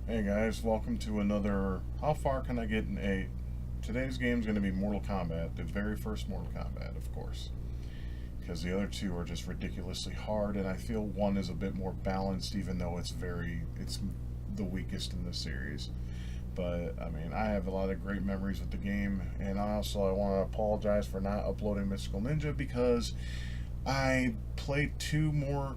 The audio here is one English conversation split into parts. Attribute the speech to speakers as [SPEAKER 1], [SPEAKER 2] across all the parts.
[SPEAKER 1] Hey guys, welcome to another How Far Can I Get in 8? Today's game is going to be Mortal Kombat, the very first Mortal Kombat, of course. Because the other two are just ridiculously hard, and I feel one is a bit more balanced, even though it's the weakest in the series. But, I mean, I have a lot of great memories with the game, and I want to apologize for not uploading Mystical Ninja because I played two more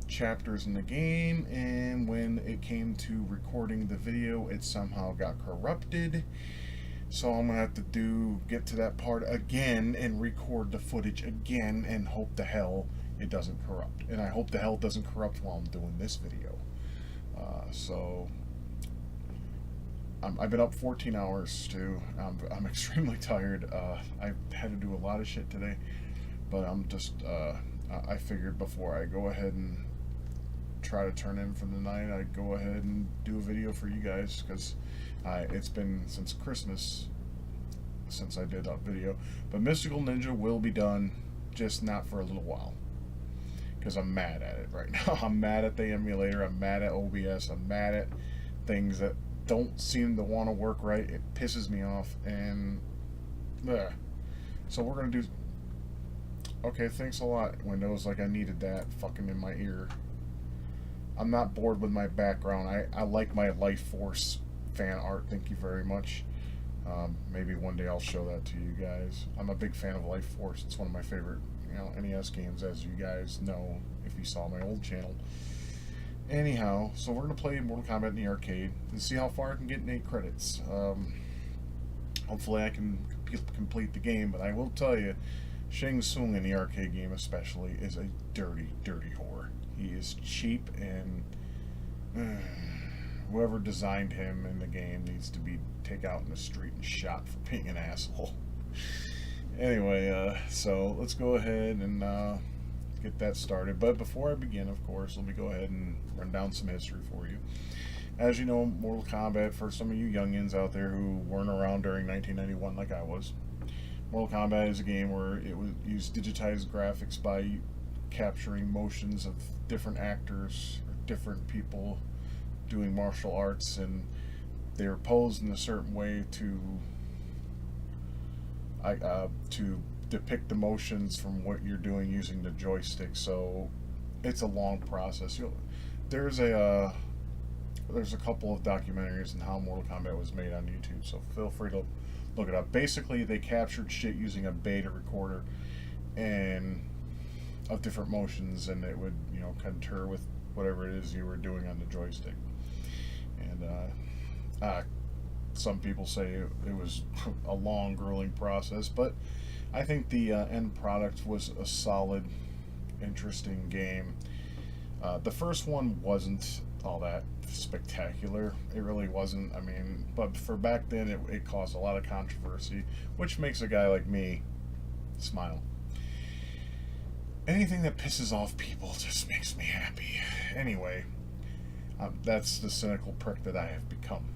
[SPEAKER 1] chapters in the game, and when it came to recording the video, it somehow got corrupted. So I'm gonna have to get to that part again and record the footage again and hope the hell it doesn't corrupt. And I hope the hell it doesn't corrupt while I'm doing this video. I've been up 14 hours too. I'm extremely tired. I've had to do a lot of shit today, but I figured before I go ahead and try to turn in for the night, I'd go ahead and do a video for you guys, because it's been since Christmas since I did that video. But Mystical Ninja will be done, just not for a little while, because I'm mad at it right now. I'm mad at the emulator, I'm mad at OBS, I'm mad at things that don't seem to want to work right. It pisses me off, and so we're gonna do. Okay, thanks a lot, Windows. Like, I needed that fucking in my ear. I'm not bored with my background. I like my Life Force fan art. Thank you very much. Maybe one day I'll show that to you guys. I'm a big fan of Life Force. It's one of my favorite, NES games, as you guys know if you saw my old channel. Anyhow, so we're gonna play Mortal Kombat in the arcade and see how far I can get in 8 credits. Hopefully I can complete the game, but I will tell you, Shang Tsung in the arcade game especially is a dirty, dirty whore. He is cheap, and whoever designed him in the game needs to be taken out in the street and shot for being an asshole. Anyway, so let's go ahead and get that started. But before I begin, of course, let me go ahead and run down some history for you. As you know, Mortal Kombat, for some of you youngins out there who weren't around during 1991 like I was, Mortal Kombat is a game where it was used digitized graphics by capturing motions of different actors or different people doing martial arts, and they were posed in a certain way to depict the motions from what you're doing using the joystick. So it's a long process. There's a couple of documentaries on how Mortal Kombat was made on YouTube, so feel free to look it up. Basically, they captured shit using a beta recorder and of different motions, and it would concur with whatever it is you were doing on the joystick. And some people say it was a long, grueling process, but I think the end product was a solid, interesting game. The first one wasn't all that spectacular. It really wasn't. I mean, but for back then, it caused a lot of controversy, which makes a guy like me smile. Anything that pisses off people just makes me happy. Anyway, that's the cynical prick that I have become.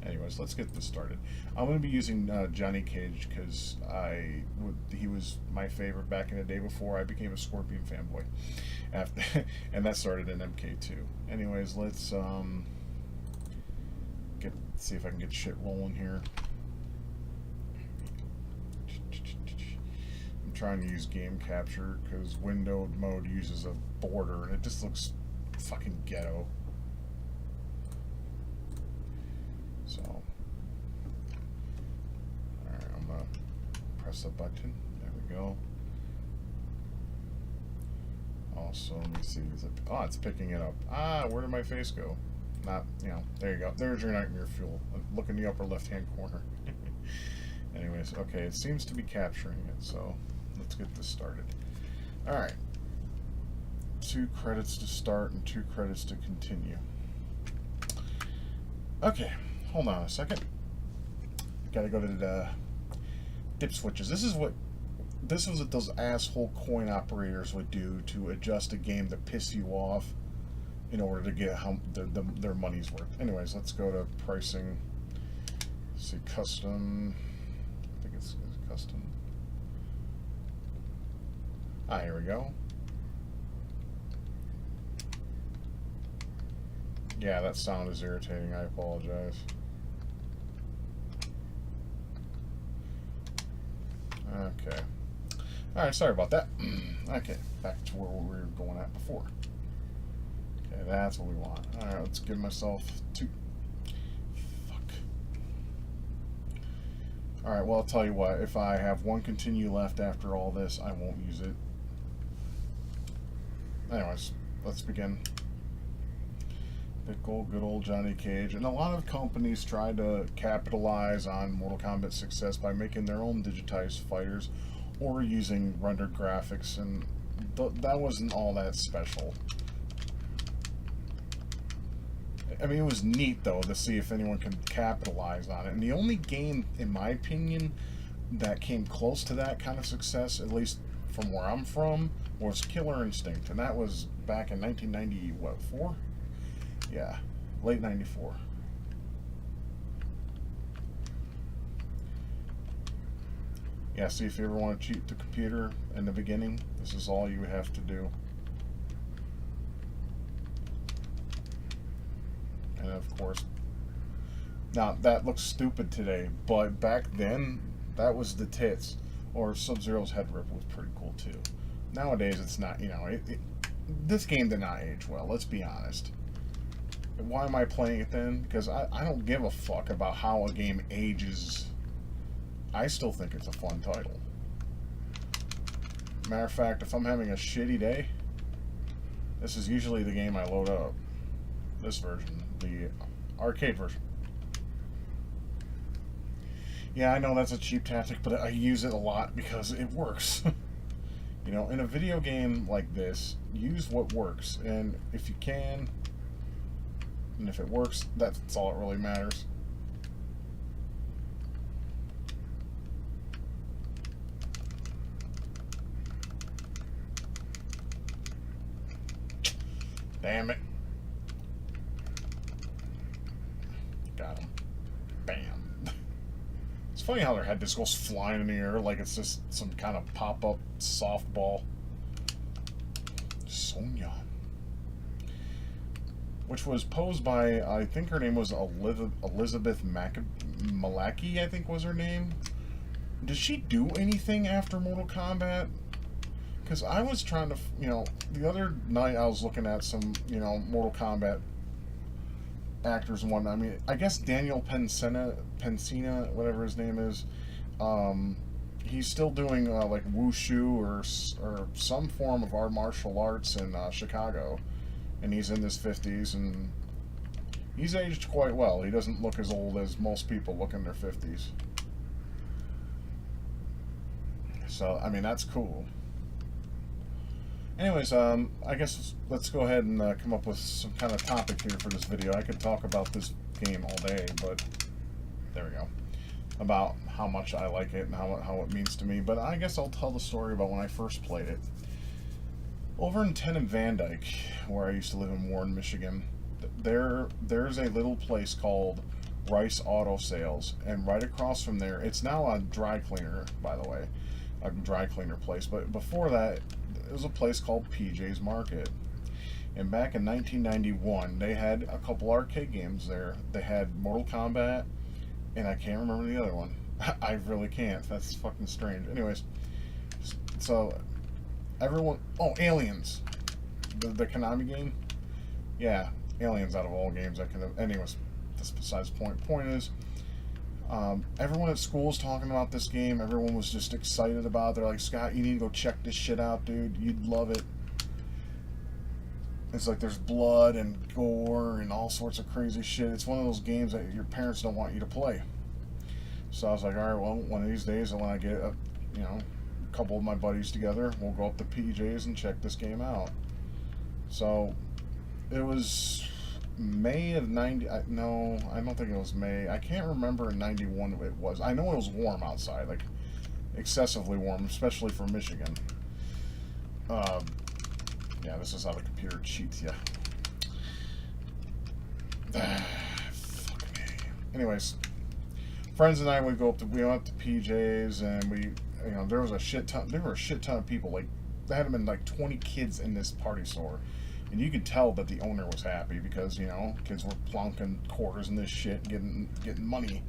[SPEAKER 1] Anyways, let's get this started. I'm going to be using Johnny Cage because he was my favorite back in the day before I became a Scorpion fanboy. And that started in MK2. Anyways, let's see if I can get shit rolling here. I'm trying to use game capture because windowed mode uses a border and it just looks fucking ghetto. So, alright, I'm gonna press the button. There we go. Also, let me see. It's picking it up. Where did my face go? There you go. There's your nightmare fuel. Look in the upper left-hand corner. Anyways, okay, it seems to be capturing it, so let's get this started. Alright. 2 credits to start and 2 credits to continue. Okay. Hold on a second. Gotta go to the dip switches. This is what those asshole coin operators would do to adjust a game to piss you off in order to get their money's worth. Anyways, let's go to pricing. Let's see, custom. I think it's custom. Here we go. Yeah, that sound is irritating. I apologize. Okay. Alright, sorry about that. Okay, back to where we were going at before. Okay, that's what we want. Alright, let's give myself 2. Fuck. Alright, well, I'll tell you what. If I have 1 continue left after all this, I won't use it. Anyways, let's begin. Good old Johnny Cage. And a lot of companies try to capitalize on Mortal Kombat's success by making their own digitized fighters or using rendered graphics, and that wasn't all that special. I mean, it was neat, though, to see if anyone could capitalize on it. And the only game, in my opinion, that came close to that kind of success, at least from where I'm from, was Killer Instinct. And that was back in 1994? Yeah, late 94. Yeah, see, if you ever want to cheat the computer in the beginning, this is all you have to do. And of course, now that looks stupid today, but back then, that was the tits. Or Sub-Zero's head rip was pretty cool too. Nowadays, it's not, you know, this game did not age well, let's be honest. Why am I playing it then? Because I don't give a fuck about how a game ages. I still think it's a fun title. Matter of fact, if I'm having a shitty day, this is usually the game I load up. This version, the arcade version. Yeah, I know that's a cheap tactic, but I use it a lot because it works. You know, in a video game like this, use what works. And if you can, and if it works, that's all that really matters. Damn it. Got him. Bam. It's funny how their head just goes flying in the air like it's just some kind of pop-up softball. Sonya. Which was posed by, I think her name was Elizabeth Malaki, I think was her name. Did she do anything after Mortal Kombat? Because I was trying to, you know, the other night I was looking at some, you know, Mortal Kombat actors and whatnot. I mean, I guess Daniel Pensina, whatever his name is, he's still doing like wushu or some form of martial arts in Chicago, and he's in his 50s, and he's aged quite well. He doesn't look as old as most people look in their 50s. So, I mean, that's cool. Anyways, I guess let's go ahead and come up with some kind of topic here for this video. I could talk about this game all day, but there we go. About how much I like it and how it means to me. But I guess I'll tell the story about when I first played it. Over in Tenon Van Dyke, where I used to live in Warren, Michigan, there's a little place called Rice Auto Sales, and right across from there, it's now a dry cleaner, by the way, a dry cleaner place. But before that, it was a place called PJ's Market. And back in 1991, they had a couple arcade games there. They had Mortal Kombat, and I can't remember the other one. I really can't. That's fucking strange. Anyways, so everyone... Oh, Aliens. The Konami game? Yeah, Aliens out of all games. Anyways, that's besides the point. Point is, everyone at school was talking about this game. Everyone was just excited about it. They're like, Scott, you need to go check this shit out, dude. You'd love it. It's like there's blood and gore and all sorts of crazy shit. It's one of those games that your parents don't want you to play. So I was like, all right, well, one of these days when I get a couple of my buddies together, we'll go up to PJ's and check this game out. So it was May of 90. No, I don't think it was May. I can't remember in 91 it was. I know it was warm outside, like excessively warm, especially for Michigan. Yeah, this is how the computer cheats you. Fuck me. Anyways, friends and I would we went up to PJ's, and there were a shit ton of people. Like, there had been like 20 kids in this party store. And you could tell that the owner was happy because, you know, kids were plonking quarters in this shit, getting money.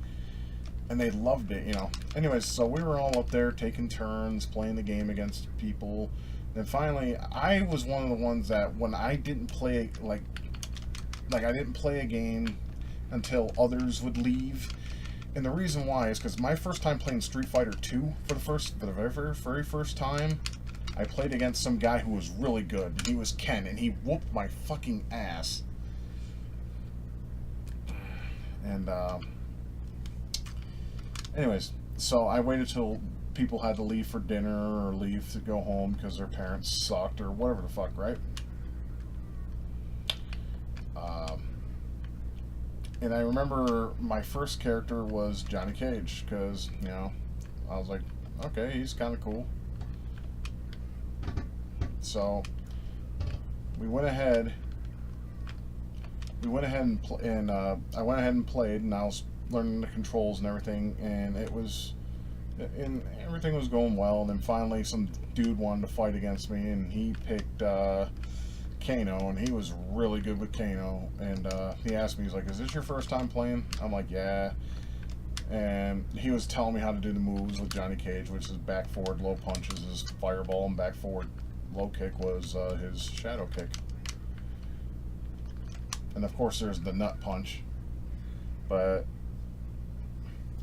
[SPEAKER 1] And they loved it, you know. Anyways, so we were all up there taking turns, playing the game against people. Then finally, I was one of the ones that when I didn't play, like I didn't play a game until others would leave. And the reason why is because my first time playing Street Fighter 2 for the very first time, I played against some guy who was really good. He was Ken, and he whooped my fucking ass. And, anyways, so I waited till people had to leave for dinner or leave to go home because their parents sucked or whatever the fuck, right? And I remember my first character was Johnny Cage because, you know, I was like, okay, he's kind of cool. So we went ahead and I went ahead and played, and I was learning the controls and everything, and everything was going well. And then finally, some dude wanted to fight against me, and he picked Kano, and he was really good with Kano. And he asked me, he's like, "Is this your first time playing?" I'm like, "Yeah." And he was telling me how to do the moves with Johnny Cage, which is back forward low punches, his fireball, and back forward low kick was his shadow kick. And of course, there's the nut punch, but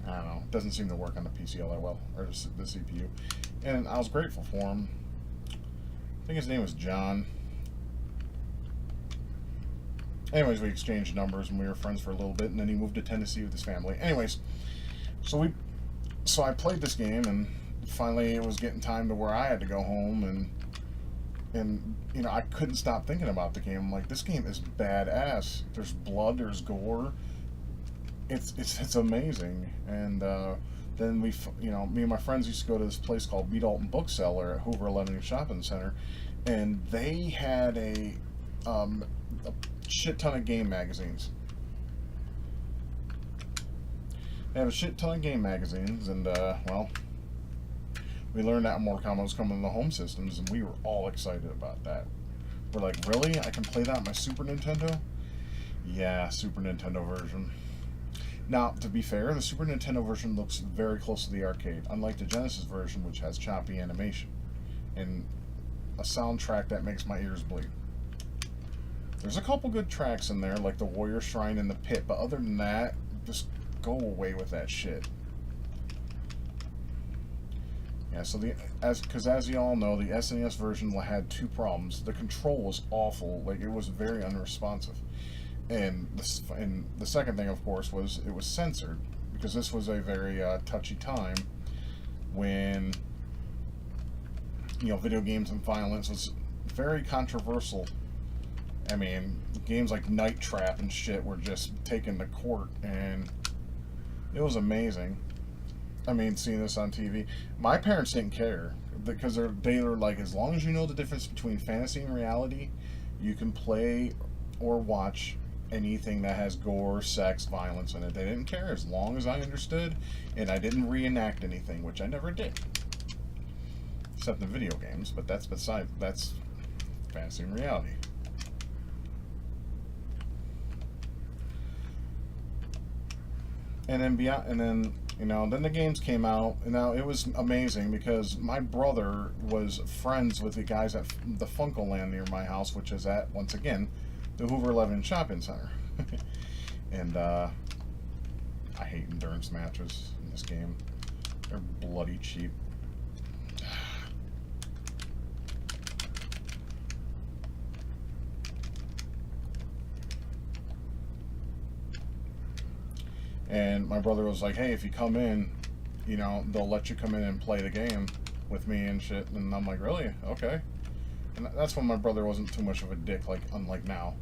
[SPEAKER 1] I don't know, it doesn't seem to work on the PC all that well, or the CPU. And I was grateful for him. I think his name was John. Anyways, we exchanged numbers and we were friends for a little bit, and then he moved to Tennessee with his family. Anyways, so I played this game, and finally it was getting time to where I had to go home, and you know, I couldn't stop thinking about the game. I'm like, this game is badass. There's blood, there's gore. It's amazing. And then me and my friends used to go to this place called B. Dalton Bookseller at Hoover 11 Shopping Center, and they had a shit ton of game magazines. They have a shit ton of game magazines, and well, we learned that Mortal Kombat was coming to the home systems, and we were all excited about that. We're like, really? I can play that on my Super Nintendo? Yeah, Super Nintendo version. Now, to be fair, the Super Nintendo version looks very close to the arcade, unlike the Genesis version, which has choppy animation and a soundtrack that makes my ears bleed. There's a couple good tracks in there, like the Warrior Shrine and the Pit, but other than that, just go away with that shit. Yeah, so as you all know, the SNES version had two problems. The control was awful, like it was very unresponsive. And the second thing, of course, was it was censored, because this was a very touchy time when, you know, video games and violence was very controversial. I mean, games like Night Trap and shit were just taken to court, and it was amazing. I mean, seeing this on TV, my parents didn't care because they were like, as long as you know the difference between fantasy and reality, you can play or watch anything that has gore, sex, violence in it. They didn't care as long as I understood, and I didn't reenact anything, which I never did, except in video games. But that's fantasy and reality. And then then the games came out, and now it was amazing because my brother was friends with the guys at the Funko Land near my house, which is at, once again, the Hoover 11 Shopping Center. And I hate endurance matches in this game. They're bloody cheap. And my brother was like, hey, if you come in, you know, they'll let you come in and play the game with me and shit. And I'm like, really? Okay. And that's when my brother wasn't too much of a dick, like, unlike now.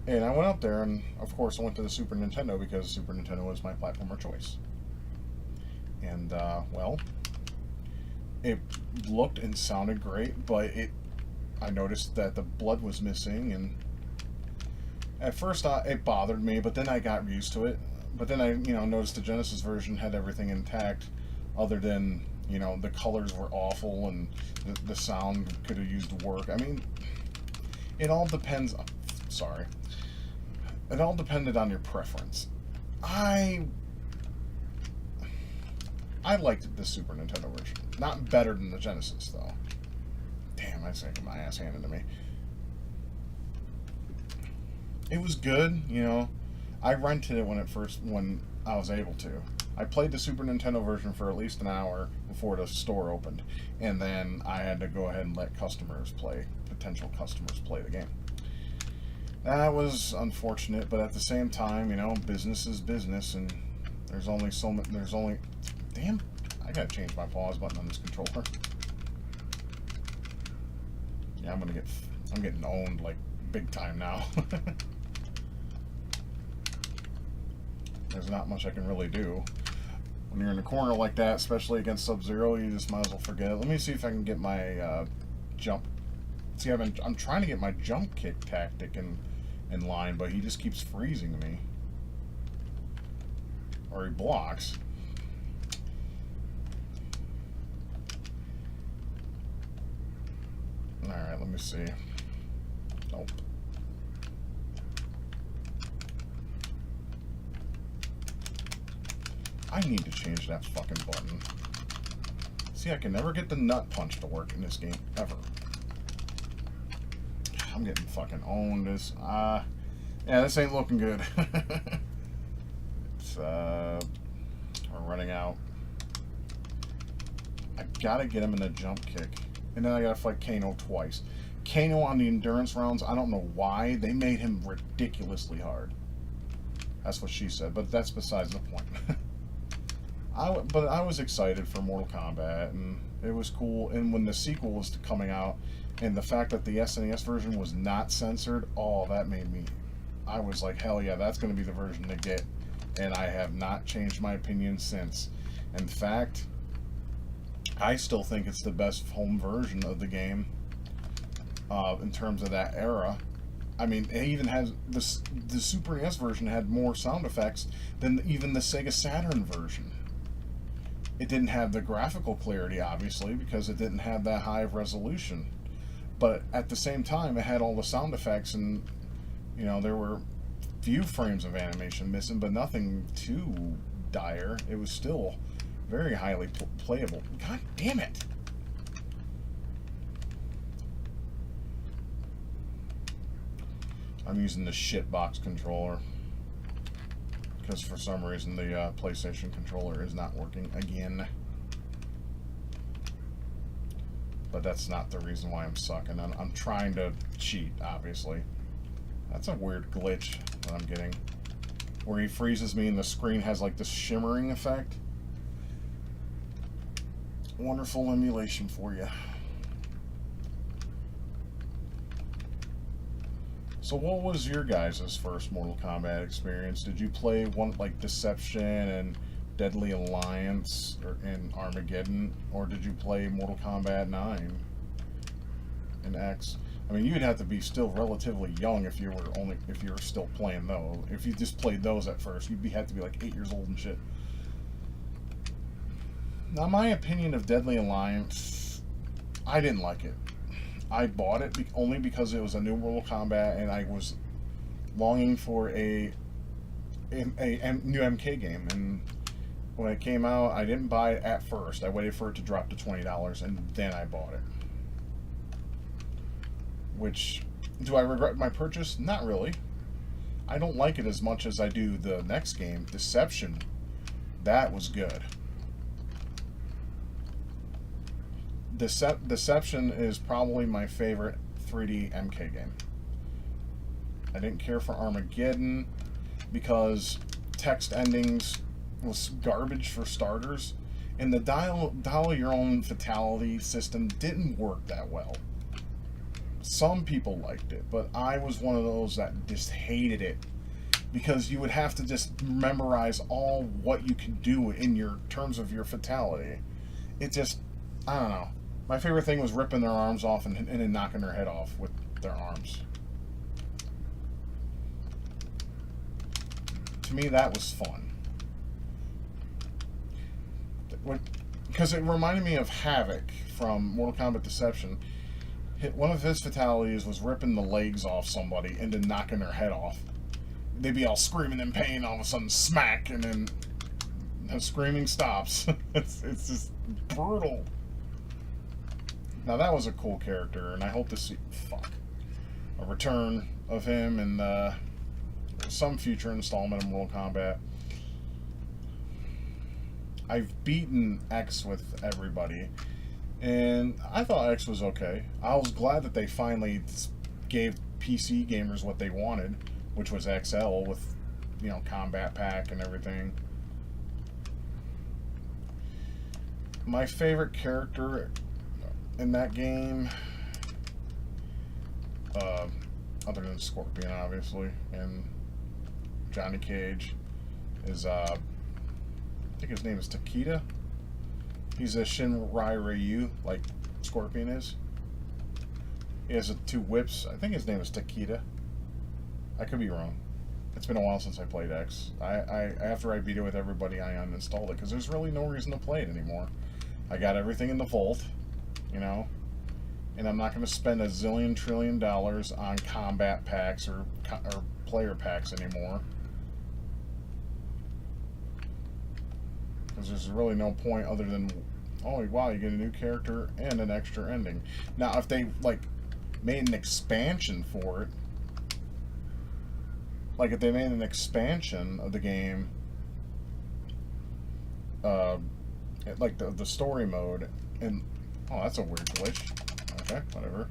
[SPEAKER 1] And I went up there, and of course I went to the Super Nintendo because Super Nintendo was my platform of choice. And, well, it looked and sounded great, but I noticed that the blood was missing, and at first it bothered me, but then I got used to it. But then I, noticed the Genesis version had everything intact, other than, the colors were awful and the sound could have used work. I mean, it all depends. Sorry, it all depended on your preference. I liked the Super Nintendo version. Not better than the Genesis, though. Damn, I just got my ass handed to me. It was good, you know. I rented it when I was able to. I played the Super Nintendo version for at least an hour before the store opened, and then I had to go ahead and let potential customers play the game. That was unfortunate, but at the same time, you know, business is business, and there's only damn, I gotta change my pause button on this controller. Yeah, I'm getting owned like big time now. There's not much I can really do. When you're in a corner like that, especially against Sub-Zero, you just might as well forget it. Let me see if I can get my jump. See, I'm trying to get my jump kick tactic in line, but he just keeps freezing me. Or he blocks. Alright, let me see. Nope. I need to change that fucking button. See, I can never get the nut punch to work in this game, ever. I'm getting fucking owned. Yeah, this ain't looking good. We're running out. I gotta get him in a jump kick. And then I gotta fight Kano twice. Kano on the endurance rounds, I don't know why. They made him ridiculously hard. That's what she said, but that's besides the point. But I was excited for Mortal Kombat, and it was cool. And when the sequel was coming out, and the fact that the SNES version was not censored, oh, that made me... I was like, hell yeah, that's going to be the version to get. And I have not changed my opinion since. In fact, I still think it's the best home version of the game in terms of that era. I mean, it even has... The Super NES version had more sound effects than even the Sega Saturn version. It didn't have the graphical clarity, obviously, because it didn't have that high of resolution. But at the same time, it had all the sound effects, and, you know, there were few frames of animation missing, but nothing too dire. It was still very highly playable. God damn it! I'm using the shitbox controller. Because for some reason the PlayStation controller is not working again. But that's not the reason why I'm sucking. I'm trying to cheat, obviously. That's a weird glitch that I'm getting. Where he freezes me and the screen has like this shimmering effect. Wonderful emulation for you. So what was your guys' first Mortal Kombat experience? Did you play one like Deception and Deadly Alliance and Armageddon, or did you play Mortal Kombat 9 and X? I mean, you'd have to be still relatively young if you were still playing those. If you just played those at first, you'd have to be like 8 years old and shit. Now, my opinion of Deadly Alliance, I didn't like it. I bought it only because it was a new Mortal Kombat, and I was longing for a new MK game. And when it came out, I didn't buy it at first. I waited for it to drop to $20, and then I bought it. Which, do I regret my purchase? Not really. I don't like it as much as I do the next game, Deception. That was good. Deception is probably my favorite 3D MK game. I didn't care for Armageddon because text endings was garbage for starters, and the dial your own fatality system didn't work that well. Some people liked it, but I was one of those that just hated it because you would have to just memorize all what you can do in your terms of your fatality. It just, I don't know. My favorite thing was ripping their arms off and then knocking their head off with their arms. To me, that was fun. Because it reminded me of Havoc from Mortal Kombat Deception. One of his fatalities was ripping the legs off somebody and then knocking their head off. They'd be all screaming in pain, all of a sudden smack, and then the screaming stops. It's just brutal. Now that was a cool character, and I hope to see a return of him in some future installment of Mortal Kombat. I've beaten X with everybody, and I thought X was okay. I was glad that they finally gave PC gamers what they wanted, which was XL with, you know, combat pack and everything. My favorite character in that game, other than Scorpion, obviously, and Johnny Cage, is I think his name is Takeda. He's a Shinrai Ryu, like Scorpion is. He has two whips. I think his name is Takeda. I could be wrong. It's been a while since I played X. After I beat it with everybody, I uninstalled it because there's really no reason to play it anymore. I got everything in the vault, you know, and I'm not going to spend a zillion trillion dollars on combat packs or player packs anymore. Because there's really no point other than, oh wow, you get a new character and an extra ending. Now, if they like made an expansion for it, like if they made an expansion of the game, like the story mode, and oh, that's a weird glitch. Okay, whatever.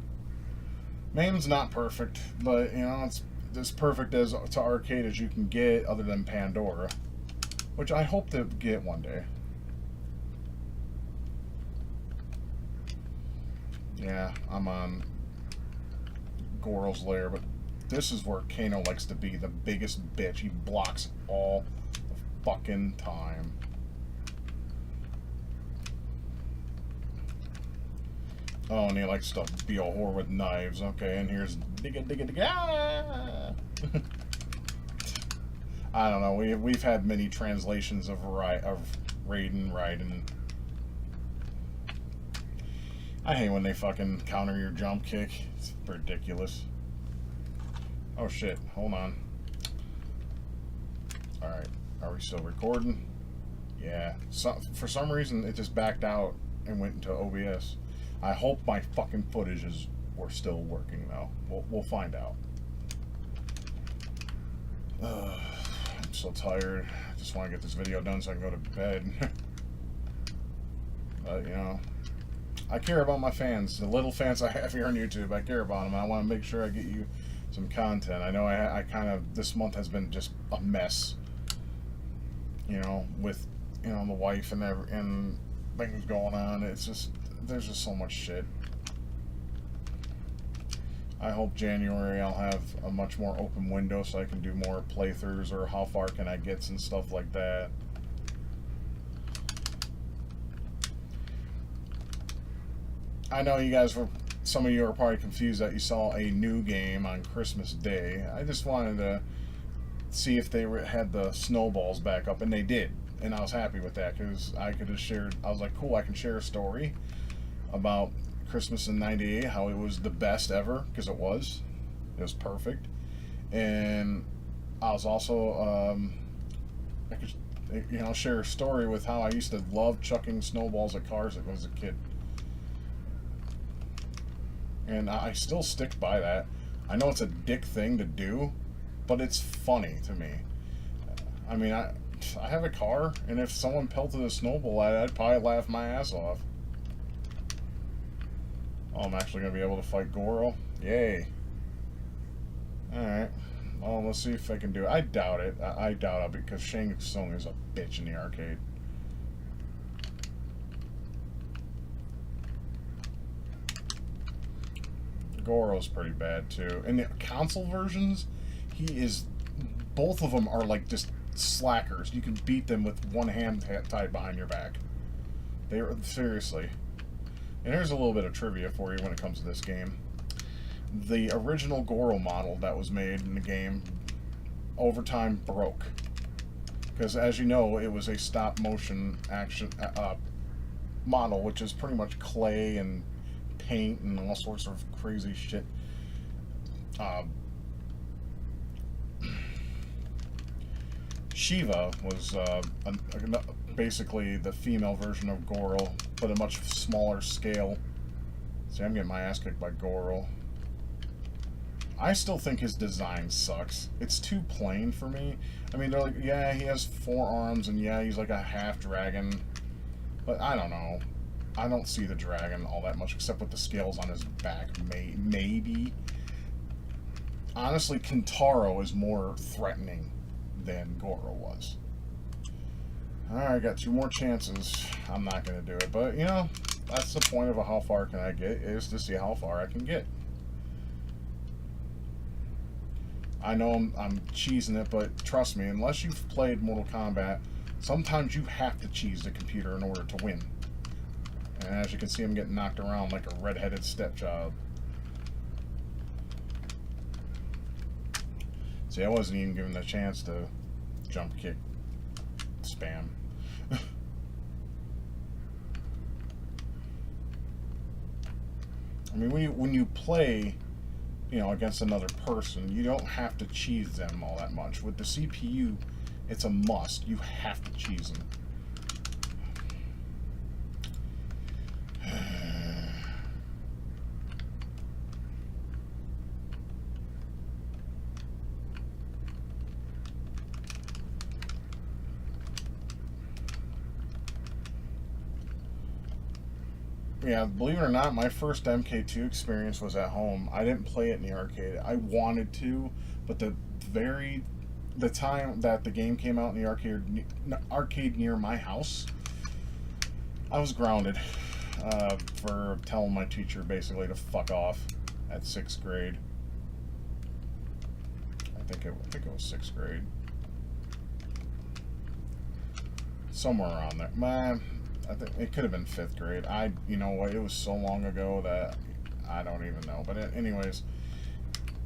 [SPEAKER 1] MAME's not perfect, but you know, it's as perfect as to arcade as you can get, other than Pandora, which I hope to get one day. Yeah, I'm on Goro's lair, but this is where Kano likes to be the biggest bitch. He blocks all the fucking time. Oh, and he likes to be a whore with knives. Okay, and here's digga digga digga. Ah! I don't know. We've had many translations of Raiden. I hate when they fucking counter your jump kick. It's ridiculous. Oh shit! Hold on. All right, are we still recording? Yeah. So, for some reason, it just backed out and went into OBS. I hope my fucking footage we're still working though. We'll find out. I'm so tired. I just want to get this video done so I can go to bed. But you know, I care about my fans, the little fans I have here on YouTube. I care about them. I want to make sure I get you some content. I know I kind of, this month has been just a mess. You know, with, you know, the wife and things going on. It's just, there's just so much shit. I hope January I'll have a much more open window so I can do more playthroughs, or how far can I get and stuff like that. I know you guys were, some of you are probably confused that you saw a new game on Christmas Day. I just wanted to see if they had the snowballs back up, and they did. And I was happy with that because I could have shared, I was like, cool, I can share a story about Christmas in '98, how it was the best ever, because it was perfect. And I was also, I could, you know, share a story with how I used to love chucking snowballs at cars when I was a kid. And I still stick by that. I know it's a dick thing to do, but it's funny to me. I mean, I have a car, and if someone pelted a snowball at it, I'd probably laugh my ass off. Oh, I'm actually going to be able to fight Goro? Yay. Alright. Well, let's see if I can do it. I doubt it. I doubt it, because Shang Tsung is a bitch in the arcade. Goro's pretty bad, too. In the console versions, he is... both of them are, like, just slackers. You can beat them with one hand tied behind your back. They are... seriously. And here's a little bit of trivia for you when it comes to this game. The original Goro model that was made in the game, over time, broke. Because, as you know, it was a stop-motion action model, which is pretty much clay and paint and all sorts of crazy shit. Shiva was basically the female version of Goro, but a much smaller scale. See, I'm getting my ass kicked by Goro. I still think his design sucks. It's too plain for me. I mean, they're like, yeah, he has 4 arms, and yeah, he's like a half dragon. But I don't know. I don't see the dragon all that much, except with the scales on his back. Maybe. Honestly, Kintaro is more threatening than Goro was. Alright, got 2 more chances. I'm not going to do it. But, you know, that's the point of a how far can I get, is to see how far I can get. I know I'm cheesing it, but trust me, unless you've played Mortal Kombat, sometimes you have to cheese the computer in order to win. And as you can see, I'm getting knocked around like a redheaded stepchild. See, I wasn't even given the chance to jump kick spam. I mean, when you play, you know, against another person, you don't have to cheese them all that much. With the CPU, it's a must. You have to cheese them. Yeah, believe it or not, my first MK2 experience was at home. I didn't play it in the arcade. I wanted to, but the time that the game came out in the arcade near my house, I was grounded for telling my teacher basically to fuck off at 6th grade. I think it was 6th grade, somewhere around there. Man. I think it could have been 5th grade. You know what, it was so long ago that I don't even know. But anyways,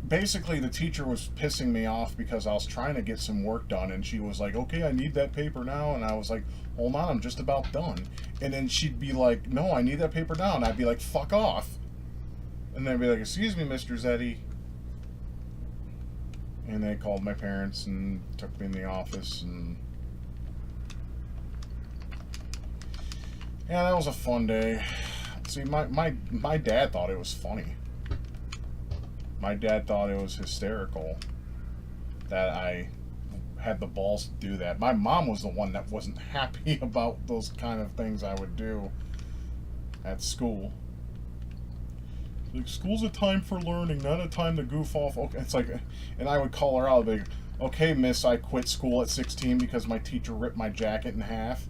[SPEAKER 1] basically the teacher was pissing me off because I was trying to get some work done, and she was like, okay, I need that paper now. And I was like, hold on, I'm just about done. And then she'd be like, no, I need that paper now. And I'd be like, fuck off. And they'd be like, excuse me, Mr. Zeddy. And they called my parents and took me in the office, and yeah, that was a fun day. See, my dad thought it was funny. My dad thought it was hysterical that I had the balls to do that. My mom was the one that wasn't happy about those kind of things I would do at school. Like, school's a time for learning, not a time to goof off. Okay, it's like, and I would call her out, like, okay, miss, I quit school at 16 because my teacher ripped my jacket in half.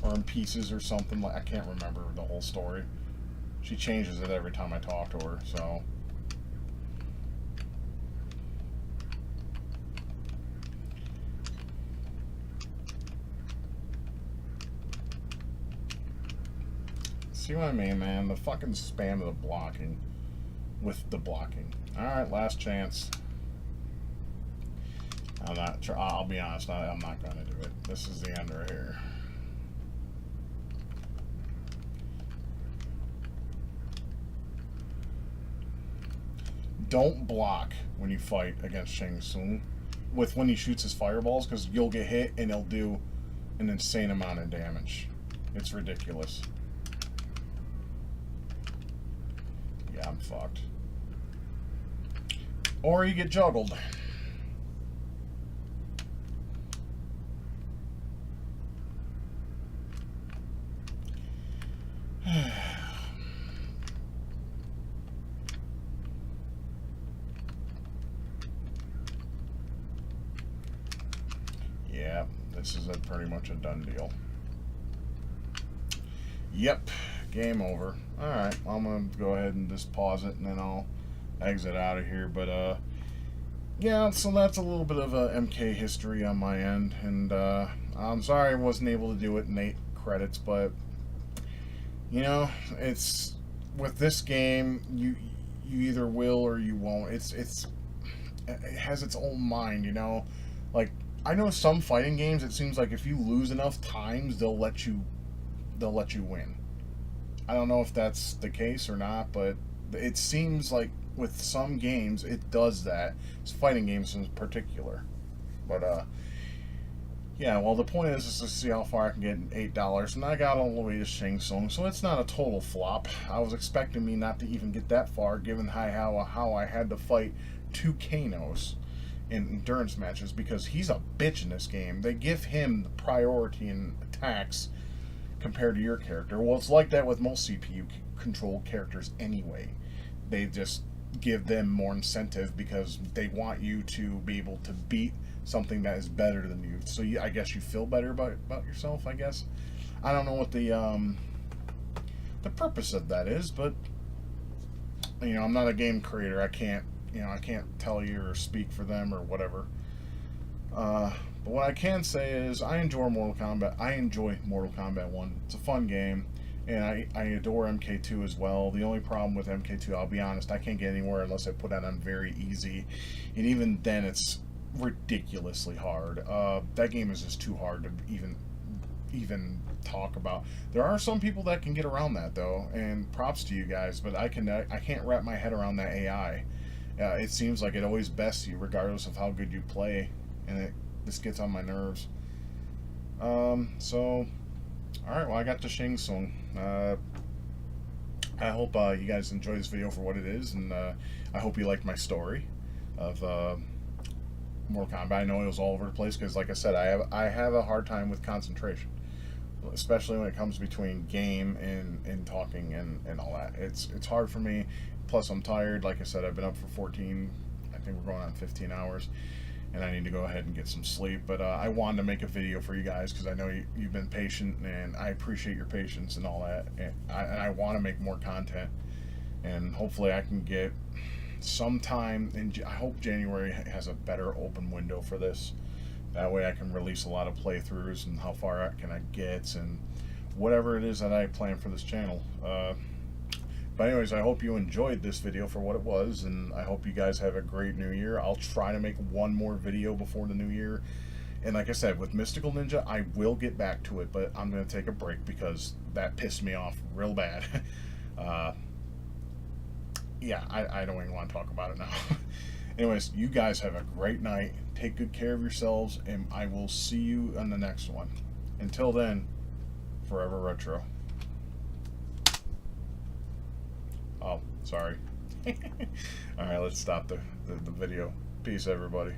[SPEAKER 1] Or in pieces or something. Like, I can't remember the whole story. She changes it every time I talk to her, so. See what I mean, man? The fucking spam of the blocking. With the blocking. Alright, last chance. I'll be honest, I'm not gonna do it. This is the end right here. Don't block when you fight against Shang Tsung with when he shoots his fireballs, because you'll get hit and he'll do an insane amount of damage. It's ridiculous. Yeah, I'm fucked. Or you get juggled. Yeah, this is pretty much a done deal. Yep, game over. Alright, I'm going to go ahead and just pause it, and then I'll exit out of here. But, yeah, so that's a little bit of a MK history on my end. And, I'm sorry I wasn't able to do it in 8 credits, but, you know, it's, with this game, you either will or you won't. It has its own mind, you know? Like, I know some fighting games, it seems like if you lose enough times, they'll let you win. I don't know if that's the case or not, but it seems like with some games it does that. It's fighting games in particular. But yeah, well, the point is to see how far I can get in $8, and I got all the way to Shang Tsung, so it's not a total flop. I was expecting me not to even get that far, given how I had to fight two Kanos in endurance matches, because he's a bitch in this game. They give him the priority in attacks compared to your character. Well, it's like that with most CPU controlled characters anyway. They just give them more incentive because they want you to be able to beat something that is better than you. So I guess you feel better about yourself, I guess. I don't know what the purpose of that is, but you know, I'm not a game creator. I can't tell you or speak for them or whatever. But what I can say is I enjoy Mortal Kombat. I enjoy Mortal Kombat 1. It's a fun game, and I adore MK2 as well. The only problem with MK2, I'll be honest, I can't get anywhere unless I put it on very easy, and even then it's ridiculously hard. That game is just too hard to even talk about. There are some people that can get around that though, and props to you guys, but I can't wrap my head around that AI. It seems like it always bests you regardless of how good you play, and this gets on my nerves. So alright, well, I got the Shang Tsung. I hope you guys enjoy this video for what it is, and I hope you liked my story of Mortal Kombat. I know it was all over the place because, like I said, I have a hard time with concentration, especially when it comes between game and talking and all that. It's hard for me. Plus, I'm tired. Like I said, I've been up for 14. I think we're going on 15 hours, and I need to go ahead and get some sleep. But I wanted to make a video for you guys because I know you've been patient, and I appreciate your patience and all that. And I want to make more content, and hopefully I can get sometime in, I hope January has a better open window for this. That way I can release a lot of playthroughs and how far can I get and whatever it is that I plan for this channel. But anyways, I hope you enjoyed this video for what it was, and I hope you guys have a great new year. I'll try to make one more video before the new year, and like I said, with Mystical Ninja I will get back to it, but I'm going to take a break because that pissed me off real bad. Yeah, I don't even want to talk about it now. Anyways, you guys have a great night. Take good care of yourselves, and I will see you on the next one. Until then, forever retro. Oh, sorry. Alright, let's stop the video. Peace, everybody.